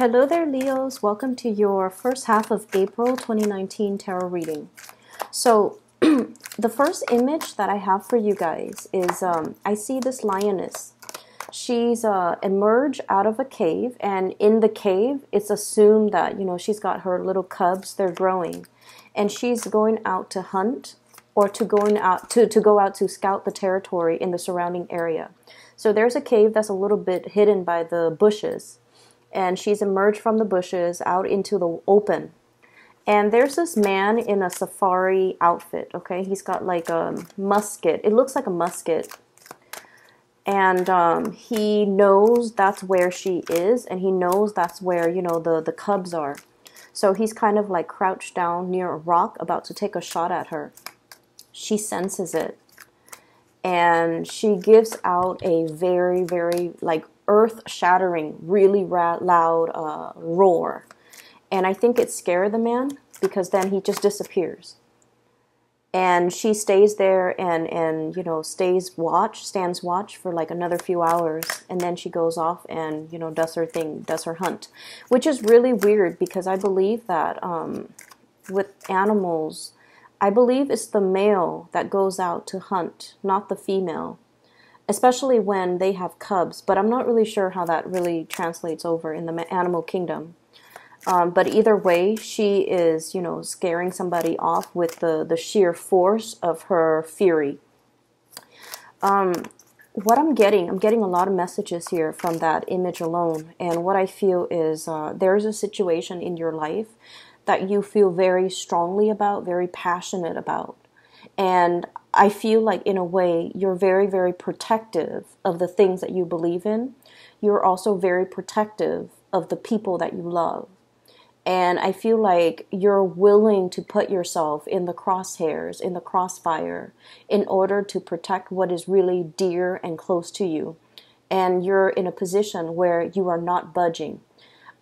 Hello there, Leos. Welcome to your first half of April 2019 tarot reading. So, the first image that I have for you guys is I see this lioness. She's emerged out of a cave, and in the cave, it's assumed that, she's got her little cubs, they're growing, and she's going out to hunt or to go out to scout the territory in the surrounding area. So there's a cave that's a little bit hidden by the bushes, and she's emerged from the bushes out into the open. And there's this man in a safari outfit, okay? He's got like a musket. It looks like a musket. And he knows that's where she is, and he knows that's where, the cubs are. So he's kind of like crouched down near a rock about to take a shot at her. She senses it. And she gives out a very, very, like, earth-shattering, really loud roar. And I think it scared the man, because then he just disappears. And she stays there and stands watch for like another few hours. And then she goes off and, does her thing, does her hunt. Which is really weird, because I believe that with animals, I believe it's the male that goes out to hunt, not the female. Especially when they have cubs. But I'm not really sure how that really translates over in the animal kingdom. But either way, she is, scaring somebody off with the sheer force of her fury. What I'm getting a lot of messages here from that image alone. And what I feel is there's a situation in your life that you feel very strongly about, very passionate about. And I feel like, in a way, you're very, very protective of the things that you believe in. You're also very protective of the people that you love. And I feel like you're willing to put yourself in the crosshairs, in the crossfire, in order to protect what is really dear and close to you. And you're in a position where you are not budging.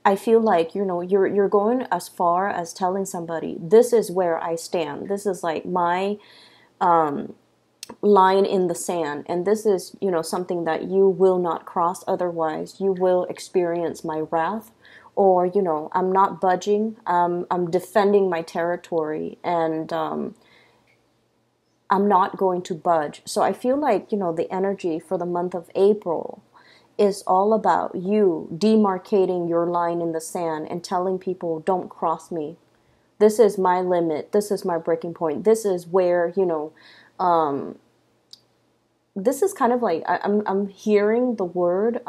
I feel like, you're going as far as telling somebody, this is where I stand. This is like my line in the sand. And this is, something that you will not cross. Otherwise, you will experience my wrath. Or, I'm not budging. I'm defending my territory. And I'm not going to budge. So I feel like, the energy for the month of April is all about you demarcating your line in the sand and telling people, don't cross me. This is my limit. This is my breaking point. This is where, this is kind of like, I'm hearing the word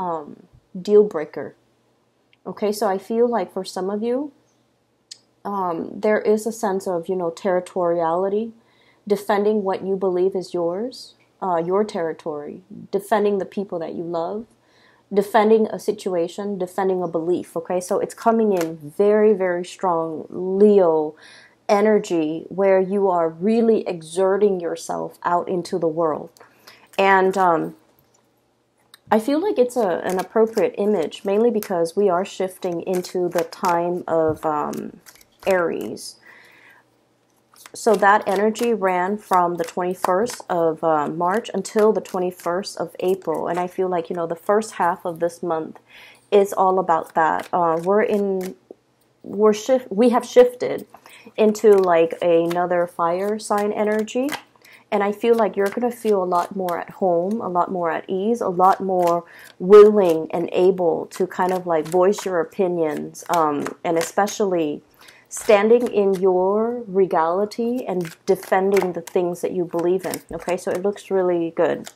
deal breaker. Okay, so I feel like for some of you, there is a sense of, territoriality, defending what you believe is yours, your territory, defending the people that you love, defending a situation, defending a belief, okay? So it's coming in very, very strong Leo energy where you are really exerting yourself out into the world. And I feel like it's an appropriate image, mainly because we are shifting into the time of Aries. So that energy ran from the 21st of March until the 21st of April. And I feel like, the first half of this month is all about that. We have shifted into like another fire sign energy. And I feel like you're going to feel a lot more at home, a lot more at ease, a lot more willing and able to kind of like voice your opinions, and especially standing in your regality and defending the things that you believe in. Okay, so it looks really good.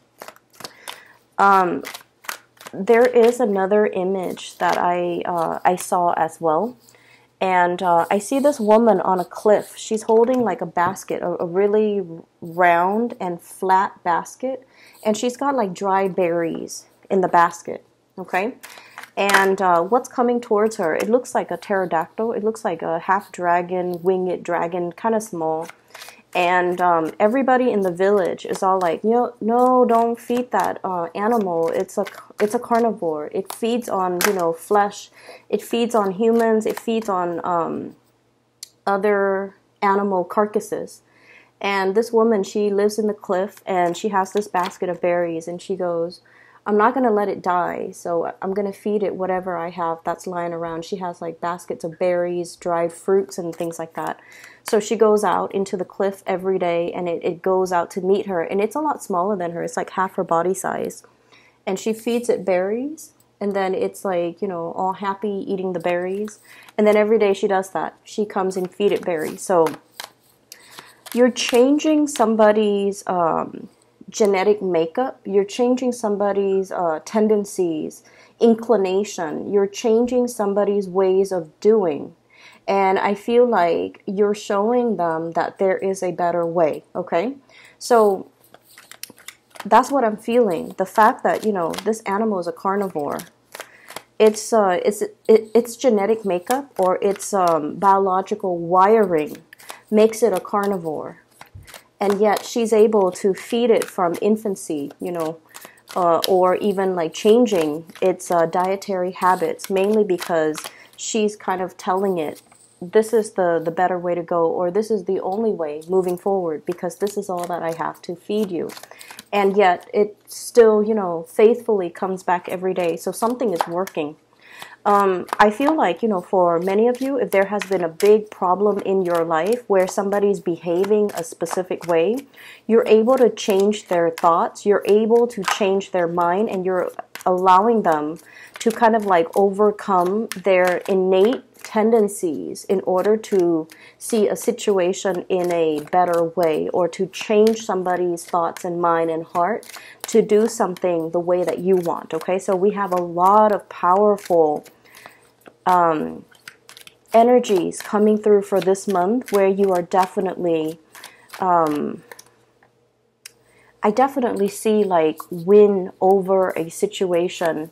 There is another image that I saw as well. And I see this woman on a cliff. She's holding like a basket, a really round and flat basket. And she's got like dry berries in the basket, okay? And what's coming towards her? It looks like a pterodactyl. It looks like a half dragon, winged dragon, kind of small. And everybody in the village is all like, no, don't feed that animal. It's a carnivore. It feeds on, flesh. It feeds on humans. It feeds on other animal carcasses. And this woman, she lives in the cliff, and she has this basket of berries, and she goes, I'm not going to let it die. So I'm going to feed it whatever I have that's lying around. She has like baskets of berries, dried fruits, and things like that. So she goes out into the cliff every day, and it goes out to meet her. And it's a lot smaller than her. It's like half her body size. And she feeds it berries. And then it's like, you know, all happy eating the berries. And then every day she does that. She comes and feed it berries. So you're changing somebody's genetic makeup. You're changing somebody's tendencies, inclination. You're changing somebody's ways of doing. And I feel like you're showing them that there is a better way, okay? So that's what I'm feeling. The fact that, you know, this animal is a carnivore. It's genetic makeup or its biological wiring makes it a carnivore. And yet she's able to feed it from infancy, you know, or even like changing its dietary habits, mainly because she's kind of telling it, this is the better way to go, or this is the only way moving forward, because this is all that I have to feed you. And yet it still, you know, faithfully comes back every day. So something is working. I feel like, you know, for many of you, if there has been a big problem in your life where somebody's behaving a specific way, you're able to change their thoughts, you're able to change their mind, and you're allowing them to kind of like overcome their innate tendencies in order to see a situation in a better way, or to change somebody's thoughts and mind and heart to do something the way that you want. Okay, so we have a lot of powerful energies coming through for this month, where you are definitely I definitely see like win over a situation,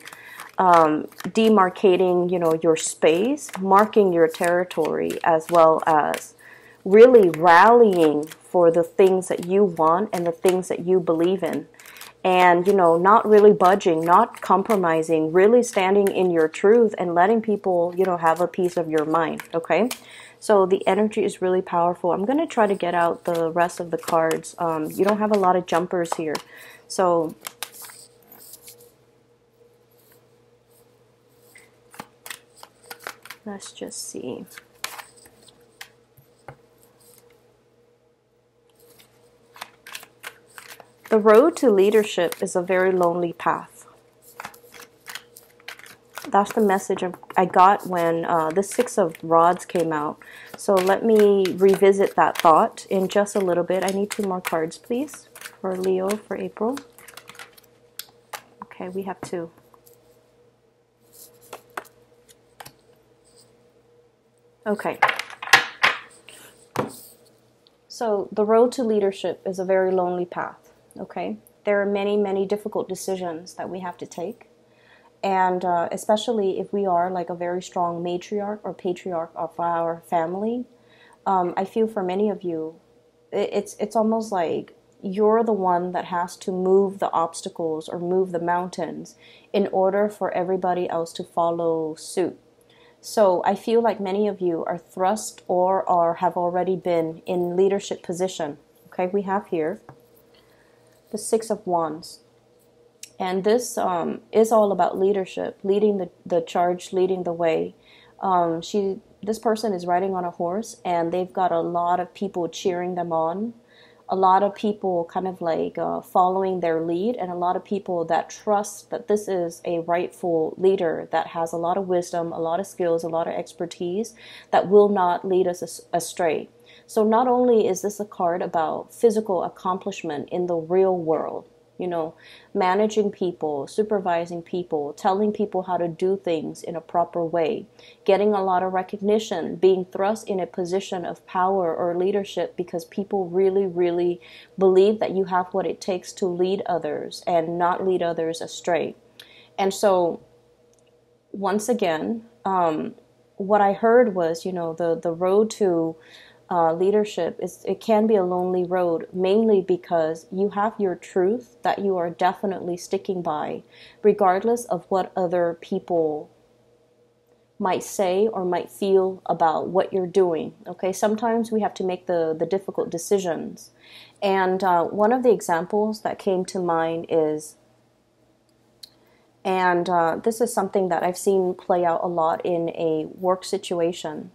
demarcating, you know, your space, marking your territory, as well as really rallying for the things that you want and the things that you believe in. And, you know, not really budging, not compromising, really standing in your truth and letting people, you know, have a piece of your mind, okay? So the energy is really powerful. I'm going to try to get out the rest of the cards. You don't have a lot of jumpers here. So let's just see. The road to leadership is a very lonely path. That's the message I got when the Six of Rods came out. So let me revisit that thought in just a little bit. I need 2 more cards, please, for Leo for April. Okay, we have 2. Okay. So the road to leadership is a very lonely path. Okay, there are many, many difficult decisions that we have to take. And especially if we are like a very strong matriarch or patriarch of our family, I feel for many of you, it's almost like you're the one that has to move the obstacles or move the mountains in order for everybody else to follow suit. So I feel like many of you are thrust or have already been in leadership position. Okay, we have here the Six of Wands. And this is all about leadership, leading the charge, leading the way. This person is riding on a horse, and they've got a lot of people cheering them on, a lot of people kind of like following their lead, and a lot of people that trust that this is a rightful leader that has a lot of wisdom, a lot of skills, a lot of expertise that will not lead us astray. So not only is this a card about physical accomplishment in the real world, you know, managing people, supervising people, telling people how to do things in a proper way, getting a lot of recognition, being thrust in a position of power or leadership because people really, really believe that you have what it takes to lead others and not lead others astray. And so, once again, what I heard was, you know, the road to leadership it can be a lonely road, mainly because you have your truth that you are definitely sticking by, regardless of what other people might say or might feel about what you're doing. Okay, sometimes we have to make the difficult decisions, and one of the examples that came to mind is And this is something that I've seen play out a lot in a work situation.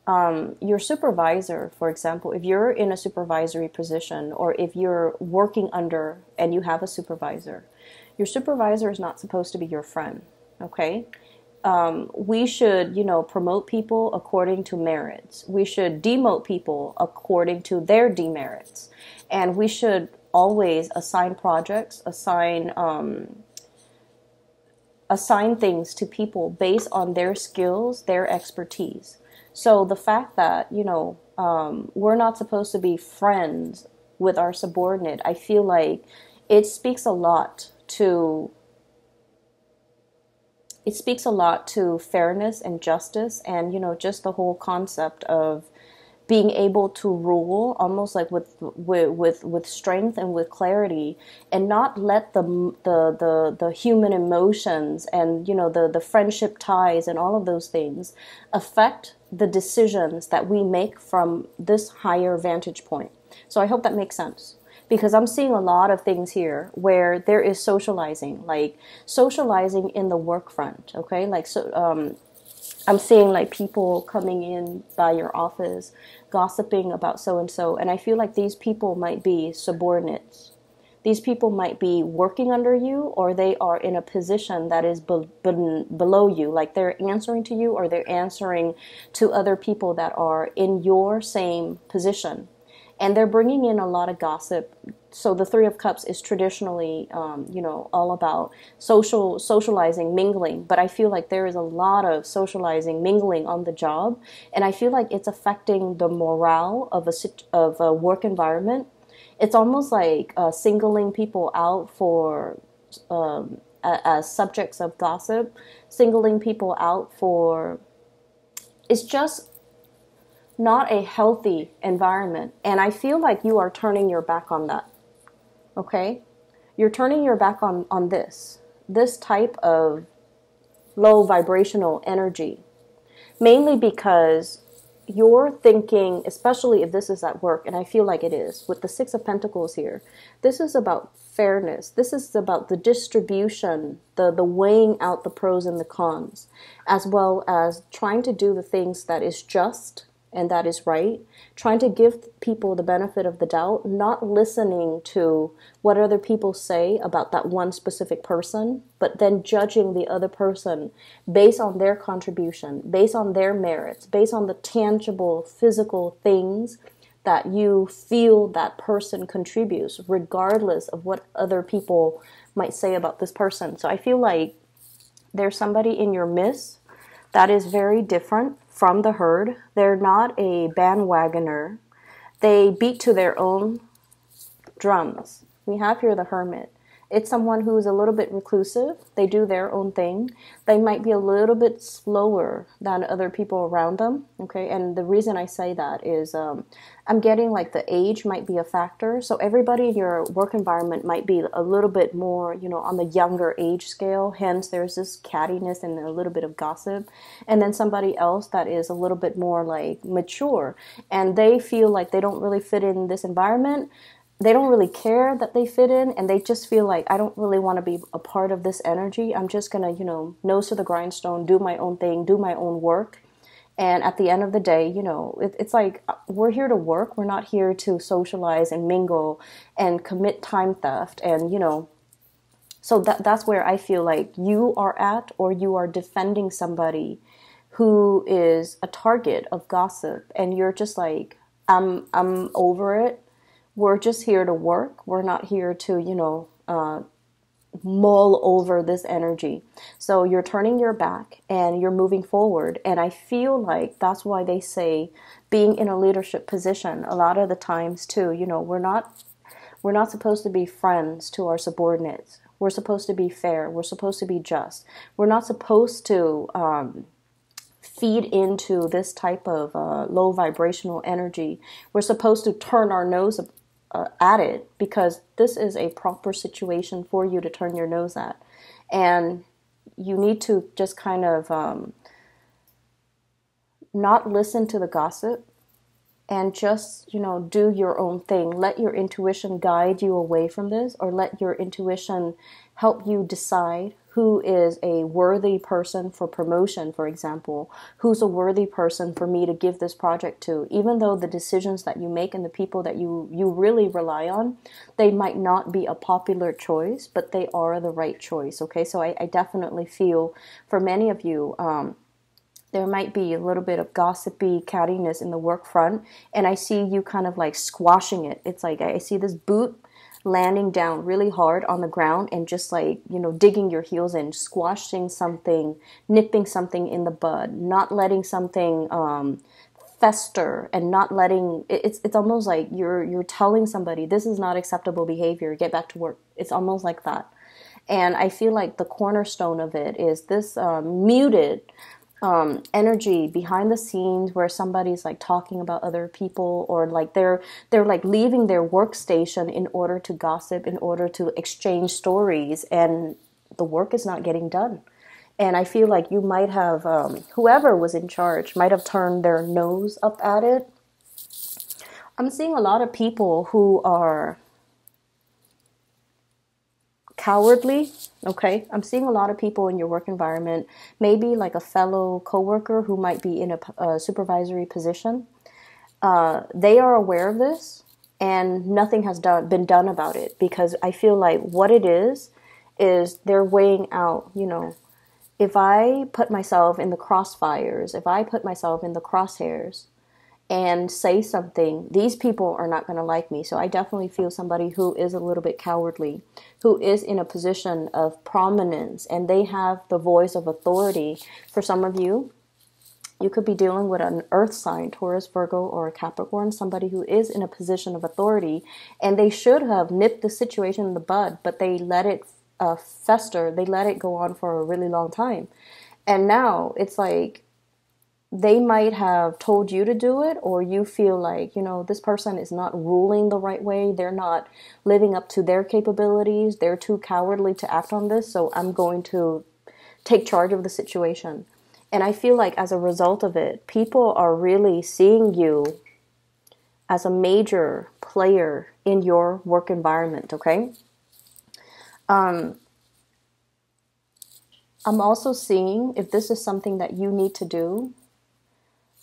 Your supervisor, for example, if you're in a supervisory position or if you're working under and you have a supervisor, your supervisor is not supposed to be your friend, okay? We should, promote people according to merits. We should demote people according to their demerits. And we should always assign projects, assign things to people based on their skills, their expertise. So the fact that, we're not supposed to be friends with our subordinate, I feel like it speaks a lot to fairness and justice and, just the whole concept of being able to rule almost like with strength and with clarity, and not let the human emotions and the friendship ties and all of those things affect the decisions that we make from this higher vantage point. So I hope that makes sense, because I'm seeing a lot of things here where there is socializing, like socializing in the work front, okay? Like, so I'm seeing like people coming in by your office, gossiping about so-and-so, and I feel like these people might be subordinates. These people might be working under you, or they are in a position that is below you, like they're answering to you or they're answering to other people that are in your same position. And they're bringing in a lot of gossip. So the Three of Cups is traditionally, all about socializing, mingling. But I feel like there is a lot of socializing, mingling on the job, and I feel like it's affecting the morale of a work environment. It's almost like singling people out for as subjects of gossip, singling people out for. It's just not a healthy environment. And I feel like you are turning your back on that. Okay? You're turning your back on this type of low vibrational energy. Mainly because you're thinking, especially if this is at work, and I feel like it is, with the Six of Pentacles here, this is about fairness. This is about the distribution, the weighing out the pros and the cons, as well as trying to do the things that is just and that is right, trying to give people the benefit of the doubt, not listening to what other people say about that one specific person, but then judging the other person based on their contribution, based on their merits, based on the tangible physical things that you feel that person contributes, regardless of what other people might say about this person. So I feel like there's somebody in your midst that is very different from the herd. They're not a bandwagoner. They beat to their own drums. We have here the Hermit. It's someone who is a little bit reclusive. They do their own thing. They might be a little bit slower than other people around them. Okay, and the reason I say that is I'm getting like the age might be a factor. So everybody in your work environment might be a little bit more, on the younger age scale. Hence, there's this cattiness and a little bit of gossip. And then somebody else that is a little bit more like mature, and they feel like they don't really fit in this environment. They don't really care that they fit in, and they just feel like, I don't really want to be a part of this energy. I'm just going to, nose to the grindstone, do my own thing, do my own work. And at the end of the day, it's like, we're here to work. We're not here to socialize and mingle and commit time theft. And, so that's where I feel like you are at, or you are defending somebody who is a target of gossip. And you're just like, I'm over it. We're just here to work. We're not here to, mull over this energy. So you're turning your back and you're moving forward. And I feel like that's why they say being in a leadership position a lot of the times too, we're not supposed to be friends to our subordinates. We're supposed to be fair. We're supposed to be just. We're not supposed to feed into this type of low vibrational energy. We're supposed to turn our nose at it, because this is a proper situation for you to turn your nose at. And you need to just kind of not listen to the gossip and just, do your own thing. Let your intuition guide you away from this, or let your intuition help you decide who is a worthy person for promotion, for example, who's a worthy person for me to give this project to, even though the decisions that you make and the people that you really rely on, they might not be a popular choice, but they are the right choice. Okay, so I definitely feel for many of you, there might be a little bit of gossipy cattiness in the work front, and I see you kind of like squashing it. It's like I see this boot landing down really hard on the ground and just like, digging your heels in, squashing something, nipping something in the bud, not letting something fester, and not letting it's almost like you're telling somebody this is not acceptable behavior, get back to work. It's almost like that. And I feel like the cornerstone of it is this muted energy behind the scenes where somebody's like talking about other people, or like they're like leaving their workstation in order to gossip, in order to exchange stories, and the work is not getting done. And I feel like you might have, whoever was in charge might have turned their nose up at it. I'm seeing a lot of people who are cowardly. Okay, I'm seeing a lot of people in your work environment, maybe like a fellow coworker who might be in a supervisory position. They are aware of this, and nothing has been done about it, because I feel like what it is they're weighing out, if I put myself in the crossfires, if I put myself in the crosshairs and say something, these people are not going to like me. So I definitely feel somebody who is a little bit cowardly, who is in a position of prominence, and they have the voice of authority. For some of you, you could be dealing with an earth sign, Taurus, Virgo, or a Capricorn, somebody who is in a position of authority, and they should have nipped the situation in the bud, but they let it fester. They let it go on for a really long time. And now it's like, they might have told you to do it, or you feel like, this person is not ruling the right way. They're not living up to their capabilities. They're too cowardly to act on this. So I'm going to take charge of the situation. And I feel like as a result of it, people are really seeing you as a major player in your work environment. Okay. I'm also seeing, if this is something that you need to do,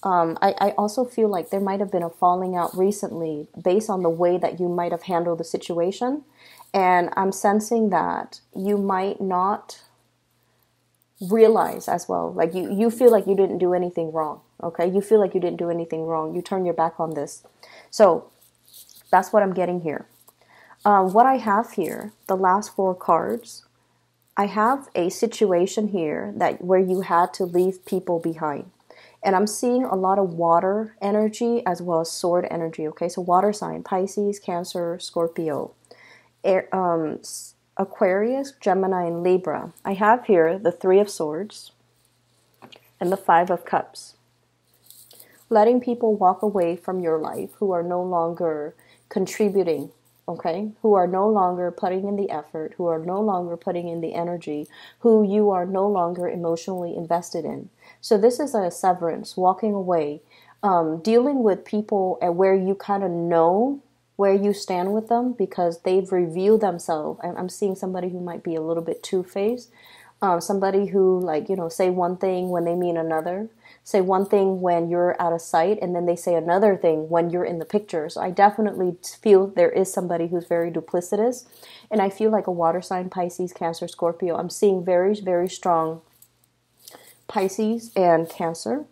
I also feel like there might have been a falling out recently based on the way that you might have handled the situation. And I'm sensing that you might not realize as well. Like you feel like you didn't do anything wrong. Okay. You feel like you didn't do anything wrong. You turn your back on this. So that's what I'm getting here. What I have here, the last 4 cards, I have a situation here where you had to leave people behind. And I'm seeing a lot of water energy as well as sword energy. Okay, so water sign, Pisces, Cancer, Scorpio, Aquarius, Gemini, and Libra. I have here the 3 of Swords and the 5 of Cups. Letting people walk away from your life who are no longer contributing, okay? Who are no longer putting in the effort, who are no longer putting in the energy, who you are no longer emotionally invested in. So this is a severance, walking away, dealing with people where you kind of know where you stand with them because they've revealed themselves. I'm seeing somebody who might be a little bit two-faced, somebody who say one thing when they mean another, say one thing when you're out of sight, and then they say another thing when you're in the picture. So I definitely feel there is somebody who's very duplicitous, and I feel like a water sign, Pisces, Cancer, Scorpio. I'm seeing very, very strong Pisces and Cancer,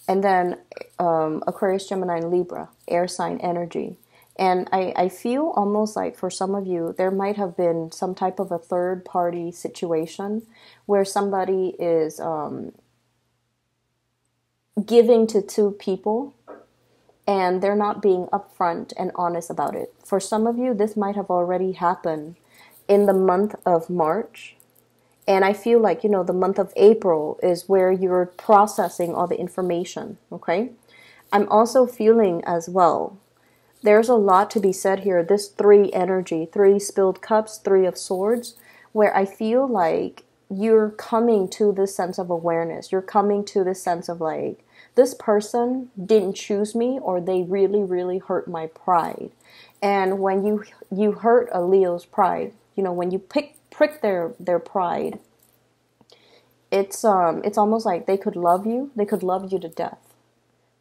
and then Aquarius, Gemini, and Libra, air sign energy. And I feel almost like for some of you, there might have been some type of a third party situation where somebody is giving to 2 people and they're not being upfront and honest about it. For some of you, this might have already happened in the month of March. And I feel like, the month of April is where you're processing all the information, okay? I'm also feeling as well, there's a lot to be said here. This 3 energy, 3 spilled cups, 3 of swords, where I feel like you're coming to this sense of awareness. You're coming to this sense of like, this person didn't choose me, or they really, really hurt my pride. And when you hurt a Leo's pride, when you prick their pride, It's almost like they could love you. They could love you to death,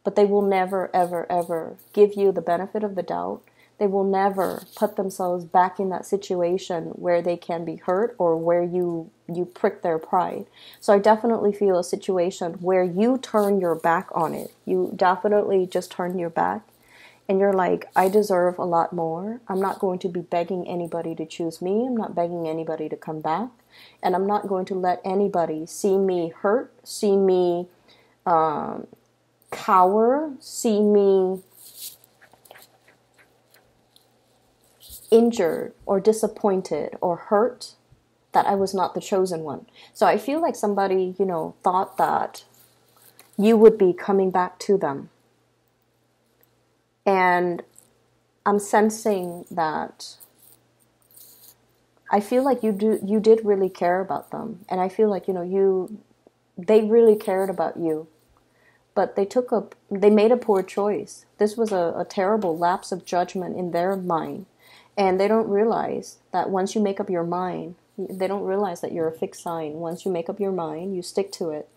but they will never, ever, ever give you the benefit of the doubt. They will never put themselves back in that situation where they can be hurt or where you prick their pride. So I definitely feel a situation where you turn your back on it. You definitely just turn your back and you're like, I deserve a lot more. I'm not going to be begging anybody to choose me. I'm not begging anybody to come back. And I'm not going to let anybody see me hurt, see me cower, see me injured or disappointed or hurt, that I was not the chosen one. So I feel like somebody, thought that you would be coming back to them. And I'm sensing that I feel like you did really care about them. And I feel like, they really cared about you. But they made a poor choice. This was a terrible lapse of judgment in their mind. And they don't realize that once you make up your mind, they don't realize that you're a fixed sign. Once you make up your mind, you stick to it.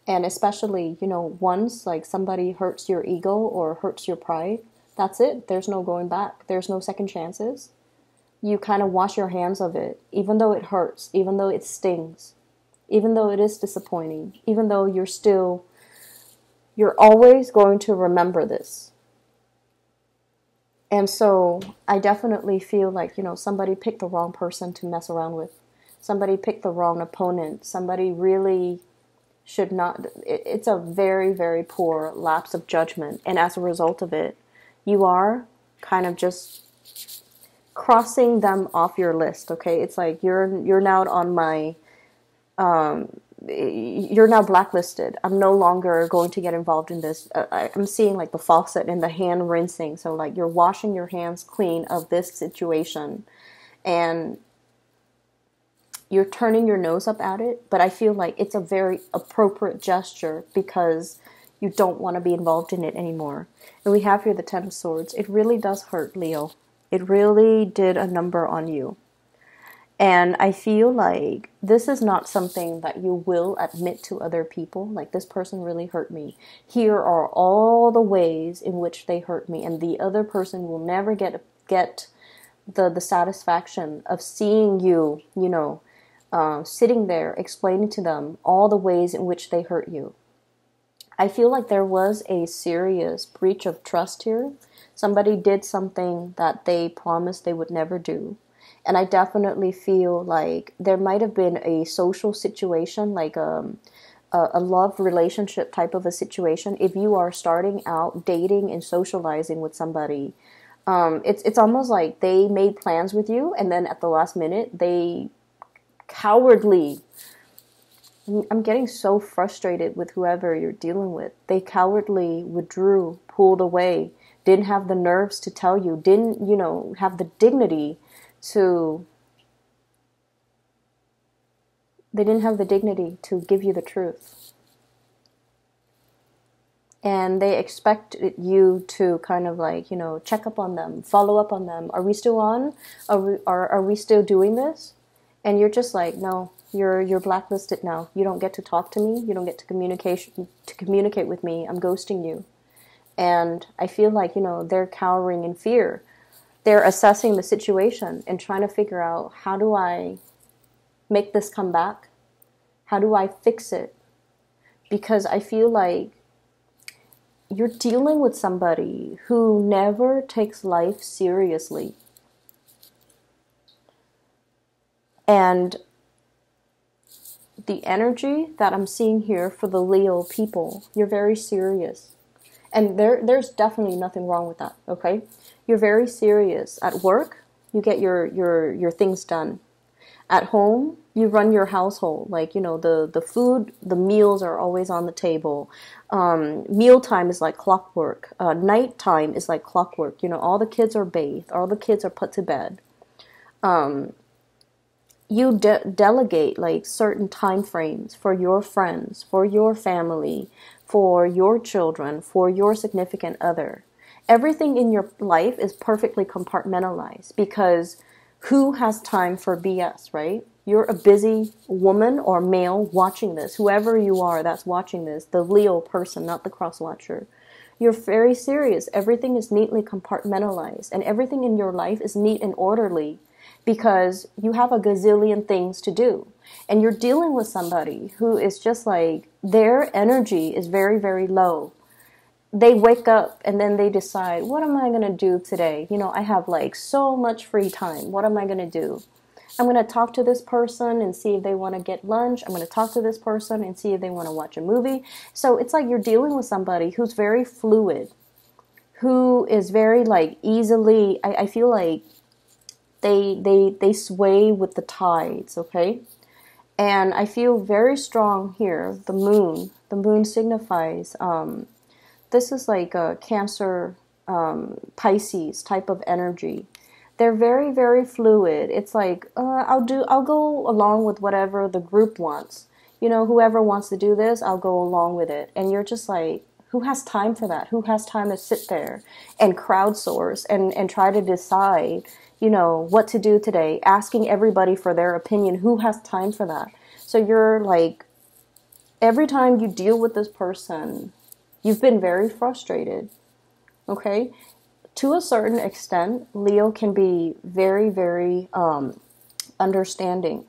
And especially, once like somebody hurts your ego or hurts your pride, that's it. There's no going back. There's no second chances. You kind of wash your hands of it, even though it hurts, even though it stings, even though it is disappointing, even though you're always going to remember this. And so I definitely feel like, somebody picked the wrong person to mess around with. Somebody picked the wrong opponent. Somebody really should not. It's a very, very poor lapse of judgment. And as a result of it, you are kind of just crossing them off your list, okay? It's like you're now on my, you're now blacklisted. I'm no longer going to get involved in this. I'm seeing like the faucet and the hand rinsing. So like you're washing your hands clean of this situation and you're turning your nose up at it. But I feel like it's a very appropriate gesture because you don't want to be involved in it anymore. And we have here the Ten of Swords. It really does hurt, Leo. It really did a number on you. And I feel like this is not something that you will admit to other people. Like, this person really hurt me. Here are all the ways in which they hurt me. And the other person will never get the satisfaction of seeing you, sitting there explaining to them all the ways in which they hurt you. I feel like there was a serious breach of trust here. Somebody did something that they promised they would never do. And I definitely feel like there might have been a social situation, like a love relationship type of a situation. If you are starting out dating and socializing with somebody, it's almost like they made plans with you, and then at the last minute, they cowardly. I'm getting so frustrated with whoever you're dealing with. They cowardly withdrew, pulled away, didn't have the nerves to tell you, didn't, have the dignity to give you the truth. And they expected you to kind of like, check up on them, follow up on them. Are we still on? Are we still doing this? And you're just like, no, you're blacklisted now. You don't get to talk to me. You don't get to communicate with me. I'm ghosting you. And I feel like, they're cowering in fear. They're assessing the situation and trying to figure out, how do I make this come back? How do I fix it? Because I feel like you're dealing with somebody who never takes life seriously. And the energy that I'm seeing here for the Leo people, you're very serious. And there's definitely nothing wrong with that, okay? You're very serious. At work, you get your things done. At home, you run your household. Like, the food, the meals are always on the table. Mealtime is like clockwork. Nighttime is like clockwork. All the kids are bathed. All the kids are put to bed. You delegate like certain time frames for your friends, for your family, for your children, for your significant other. Everything in your life is perfectly compartmentalized because who has time for BS, right? You're a busy woman or male watching this. Whoever you are that's watching this, the Leo person, not the cross watcher. You're very serious. Everything is neatly compartmentalized, and everything in your life is neat and orderly because you have a gazillion things to do. And you're dealing with somebody who is just like, their energy is very, very low. They wake up and then they decide, what am I going to do today? You know, I have like so much free time. What am I going to do? I'm going to talk to this person and see if they want to get lunch. I'm going to talk to this person and see if they want to watch a movie. So it's like you're dealing with somebody who's very fluid, who is very like easily, I feel like they sway with the tides, okay? And I feel very strong here. The moon signifies, this is like a Cancer, Pisces type of energy. They're very, very fluid. It's like, I'll go along with whatever the group wants. You know, whoever wants to do this, I'll go along with it. And you're just like, who has time for that? Who has time to sit there and crowdsource and try to decide, you know, what to do today, asking everybody for their opinion? Who has time for that? So you're like, every time you deal with this person, you've been very frustrated, okay? To a certain extent, Leo can be very, very understanding.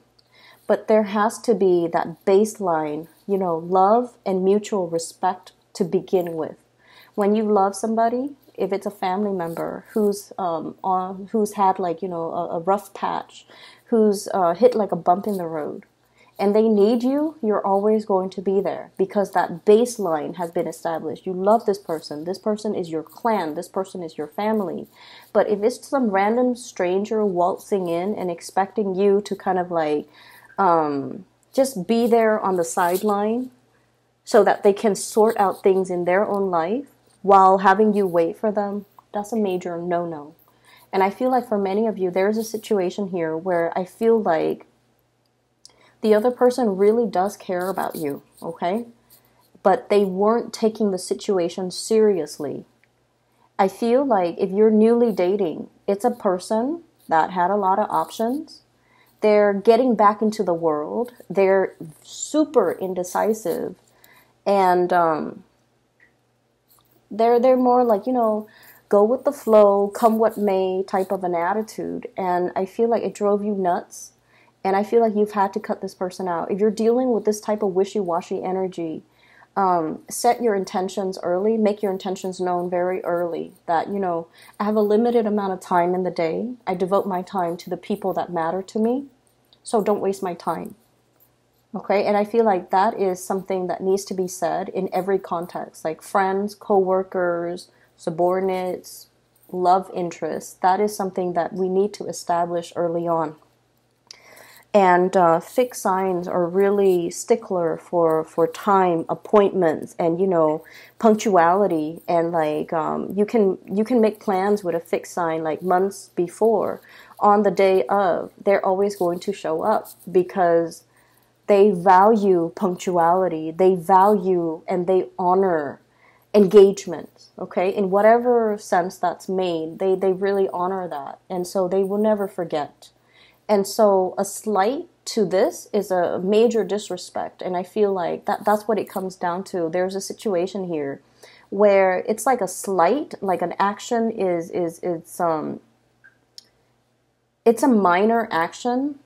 But there has to be that baseline, you know, love and mutual respect to begin with. When you love somebody, if it's a family member who's had like, you know, a rough patch, who's hit like a bump in the road, and they need you, you're always going to be there because that baseline has been established. You love this person is your clan, this person is your family. But if it's some random stranger waltzing in and expecting you to kind of like just be there on the sideline so that they can sort out things in their own life while having you wait for them, that's a major no-no. And I feel like for many of you, there's a situation here where I feel like the other person really does care about you, okay? But they weren't taking the situation seriously. I feel like if you're newly dating, it's a person that had a lot of options. They're getting back into the world. They're super indecisive. And they're more like, you know, go with the flow, come what may type of an attitude. And I feel like it drove you nuts. And I feel like you've had to cut this person out. If you're dealing with this type of wishy-washy energy, set your intentions early. Make your intentions known very early. That, you know, I have a limited amount of time in the day. I devote my time to the people that matter to me. So don't waste my time. Okay? And I feel like that is something that needs to be said in every context. Like friends, co-workers, subordinates, love interests. That is something that we need to establish early on. And fixed signs are really stickler for time, appointments, and, you know, punctuality. And like you can make plans with a fixed sign like months before. On the day of, they're always going to show up because they value punctuality. They value and they honor engagement. Okay, in whatever sense that's made, they really honor that, and so they will never forget. And so a slight to this is a major disrespect. And I feel like that's what it comes down to. There's a situation here where it's like a slight, like an action it's a minor action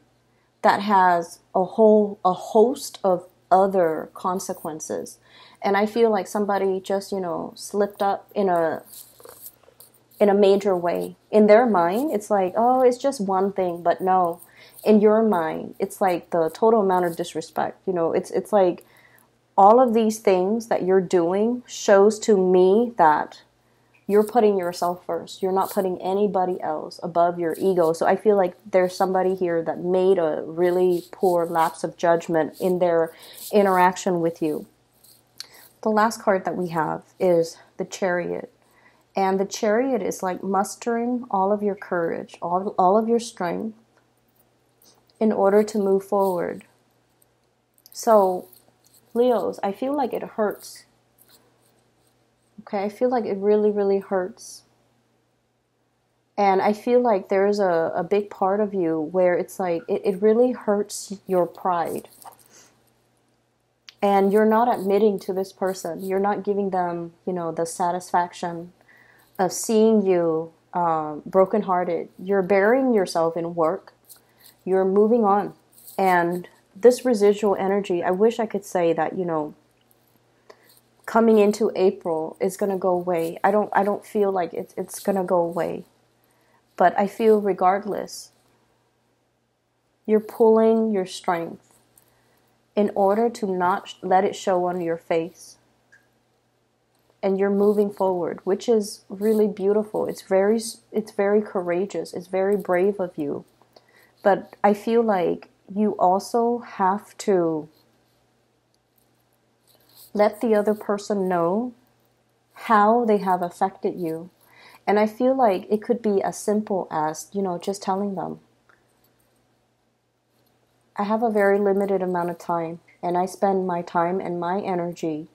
that has a host of other consequences. And I feel like somebody just, you know, slipped up in a major way. In their mind, it's like, oh, it's just one thing. But no, in your mind, it's like the total amount of disrespect. You know, it's like all of these things that you're doing shows to me that you're putting yourself first. You're not putting anybody else above your ego. So I feel like there's somebody here that made a really poor lapse of judgment in their interaction with you. The last card that we have is the Chariot. And the Chariot is like mustering all of your courage, all of your strength in order to move forward. So, Leos, I feel like it hurts. Okay, I feel like it really, really hurts. And I feel like there's a big part of you where it's like, it really hurts your pride. And you're not admitting to this person. You're not giving them, you know, the satisfaction of seeing you brokenhearted. You're burying yourself in work. You're moving on. And this residual energy, I wish I could say that, you know, coming into April is going to go away. I don't feel like it's going to go away. But I feel regardless, you're pulling your strength in order to not let it show on your face. And you're moving forward, which is really beautiful. It's very courageous. It's very brave of you. But I feel like you also have to let the other person know how they have affected you. And I feel like it could be as simple as, you know, just telling them, I have a very limited amount of time, and I spend my time and my energy.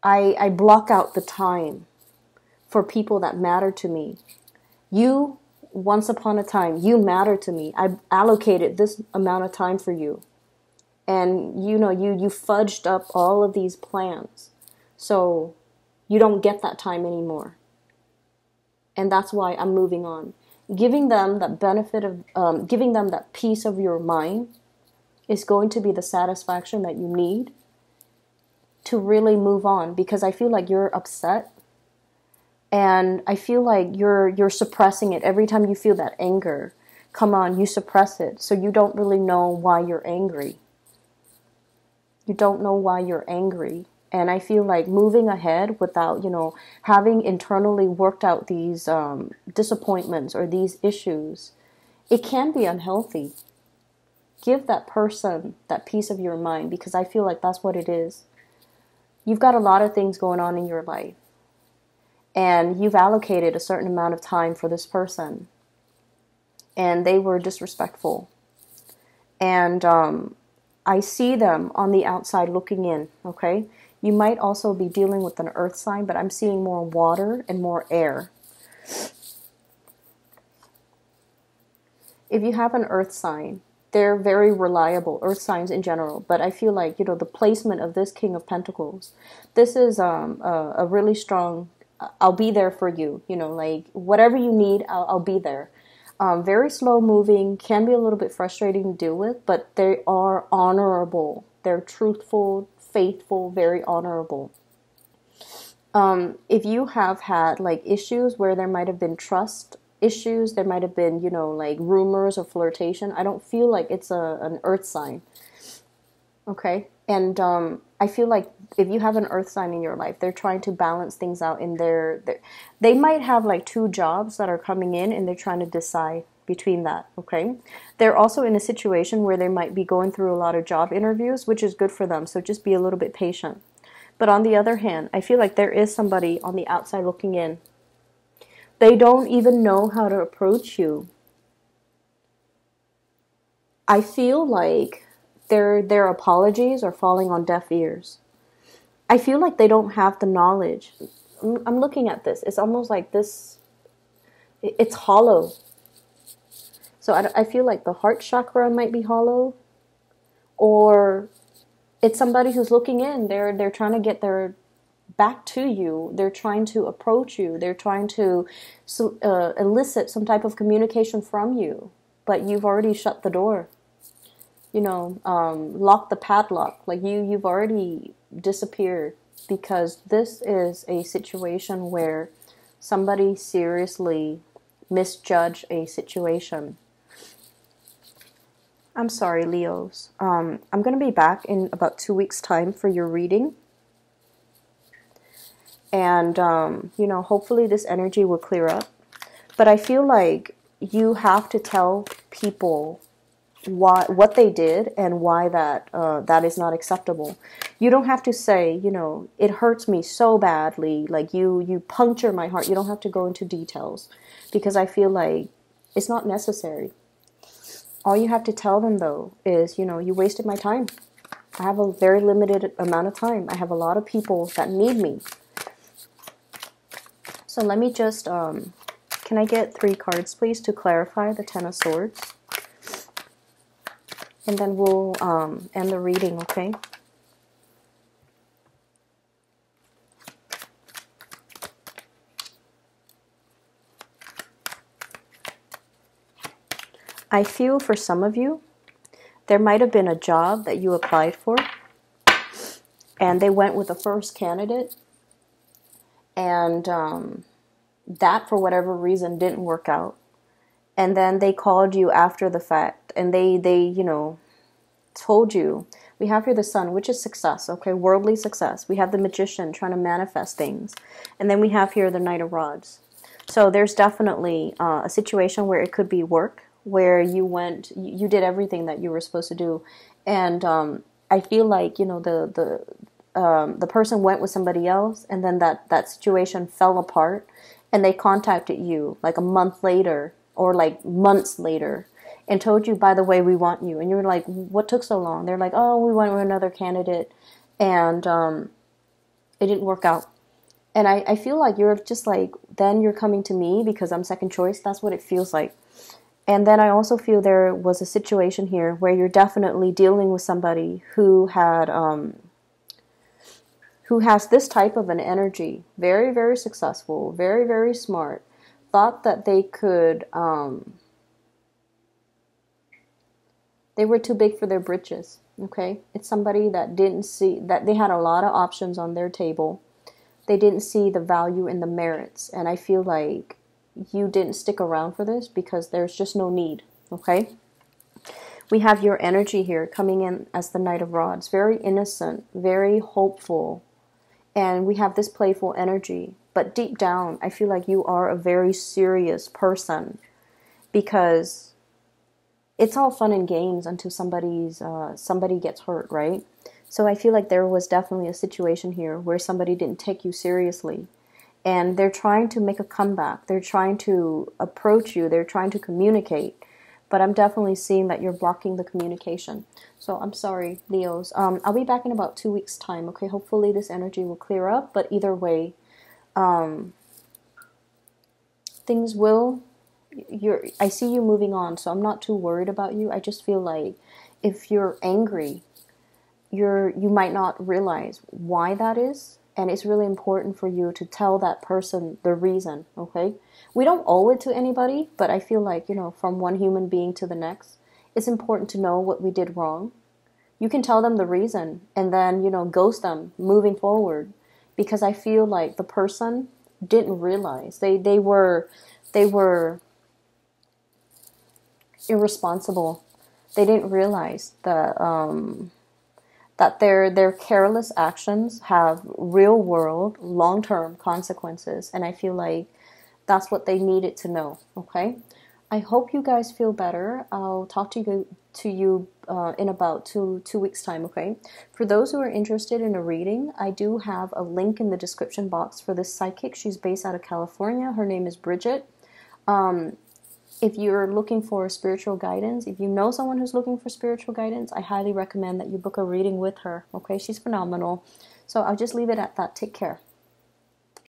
I block out the time for people that matter to me. You, once upon a time, you matter to me. I allocated this amount of time for you. And, you know, you fudged up all of these plans. So you don't get that time anymore. And that's why I'm moving on. Giving them that benefit of, giving them that peace of your mind is going to be the satisfaction that you need to really move on, because I feel like you're upset, and I feel like you're suppressing it. Every time you feel that anger come on, you suppress it, so you don't really know why you're angry. You don't know why you're angry. And I feel like moving ahead without, you know, having internally worked out these disappointments or these issues, it can be unhealthy. Give that person that peace of your mind, because I feel like that's what it is. You've got a lot of things going on in your life, and you've allocated a certain amount of time for this person, and they were disrespectful. And I see them on the outside looking in, okay? You might also be dealing with an earth sign, but I'm seeing more water and more air. If you have an earth sign, they're very reliable, earth signs in general. But I feel like, you know, the placement of this King of Pentacles, this is a really strong, I'll be there for you. You know, like whatever you need, I'll be there. Very slow moving, can be a little bit frustrating to deal with, but they are honorable. They're truthful, faithful, very honorable. If you have had like issues where there might have been trust issues, there might have been, you know, like rumors or flirtation, I don't feel like it's an earth sign. Okay? And I feel like if you have an earth sign in your life, they're trying to balance things out in they might have like 2 jobs that are coming in, and they're trying to decide between that, okay? They're also in a situation where they might be going through a lot of job interviews, which is good for them, so just be a little bit patient. But on the other hand, I feel like there is somebody on the outside looking in. They don't even know how to approach you. I feel like their apologies are falling on deaf ears. I feel like they don't have the knowledge. I'm looking at this. It's almost like this, it's hollow. So I feel like the heart chakra might be hollow, or it's somebody who's looking in. They're trying to get their back to you. They're trying to approach you. They're trying to elicit some type of communication from you, but you've already shut the door. You know, lock the padlock. Like you've already disappeared, because this is a situation where somebody seriously misjudged a situation. I'm sorry, Leos. I'm going to be back in about 2 weeks' time for your reading. And, you know, hopefully this energy will clear up. But I feel like you have to tell people what they did and why that is not acceptable. You don't have to say, you know, it hurts me so badly, like you puncture my heart. You don't have to go into details, because I feel like it's not necessary. All you have to tell them, though, is, you know, you wasted my time. I have a very limited amount of time. I have a lot of people that need me. So let me just Can I get 3 cards, please, to clarify the Ten of Swords? And then we'll end the reading, okay? I feel for some of you, there might have been a job that you applied for, and they went with the first candidate, and that, for whatever reason, didn't work out. And then they called you after the fact, and they you know, told you, we have here the Sun, which is success, okay, worldly success. We have the Magician trying to manifest things. And then we have here the Knight of Rods. So there's definitely a situation where it could be work, where you did everything that you were supposed to do. And I feel like, you know, the person went with somebody else, and then that situation fell apart, and they contacted you like a month later or like months later and told you, by the way, we want you. And you're like, what took so long? They're like, oh, we went with another candidate, and it didn't work out. And I feel like you're just like, then you're coming to me because I'm second choice. That's what it feels like. And then I also feel there was a situation here where you're definitely dealing with somebody who had who has this type of an energy, very, very successful, very, very smart, thought that they could, they were too big for their britches, okay? It's somebody that didn't see, that they had a lot of options on their table. They didn't see the value in the merits, and I feel like you didn't stick around for this because there's just no need, okay? We have your energy here coming in as the Knight of Rods, very innocent, very hopeful, and we have this playful energy. But deep down, I feel like you are a very serious person, because it's all fun and games until somebody gets hurt, right? So I feel like there was definitely a situation here where somebody didn't take you seriously, and they're trying to make a comeback. They're trying to approach you. They're trying to communicate. But I'm definitely seeing that you're blocking the communication. So I'm sorry, Leos. I'll be back in about 2 weeks' time, okay? Hopefully this energy will clear up. But either way, things will... I see you moving on, so I'm not too worried about you. I just feel like if you're angry, you might not realize why that is. And it's really important for you to tell that person the reason, okay? We don't owe it to anybody, but I feel like, you know, from one human being to the next, it's important to know what we did wrong. You can tell them the reason and then, you know, ghost them moving forward, because I feel like the person didn't realize. They were irresponsible. They didn't realize that that their careless actions have real world, long-term consequences. And I feel like that's what they needed to know, okay? I hope you guys feel better. I'll talk to you in about two weeks' time, okay? For those who are interested in a reading, I do have a link in the description box for this psychic. She's based out of California. Her name is Bridget. If you're looking for spiritual guidance, if you know someone who's looking for spiritual guidance, I highly recommend that you book a reading with her, okay? She's phenomenal. So I'll just leave it at that. Take care.